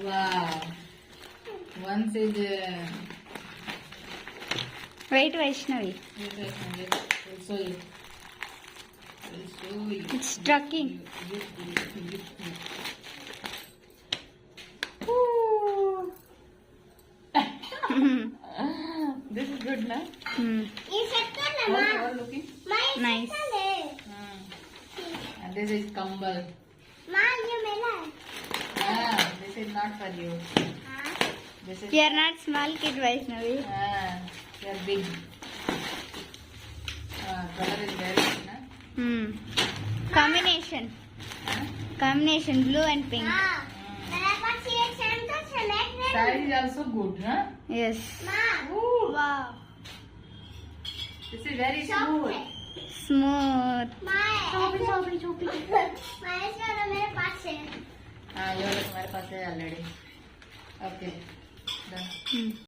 Wow. Once is Wait, Vaishnavi. I'll show you. It's trucking. This is good, na? How you are looking? Nice. And this is Kambal. This is not for you. This is You are not small kid, Vaishnavi. you are big. Color is very good, na? Combination. Combination, blue and pink. Size is also good, na? Yes. Ooh, Wow. this is very smooth. Smooth. हाँ ये वाला तुम्हारे पास है already. Okay, done.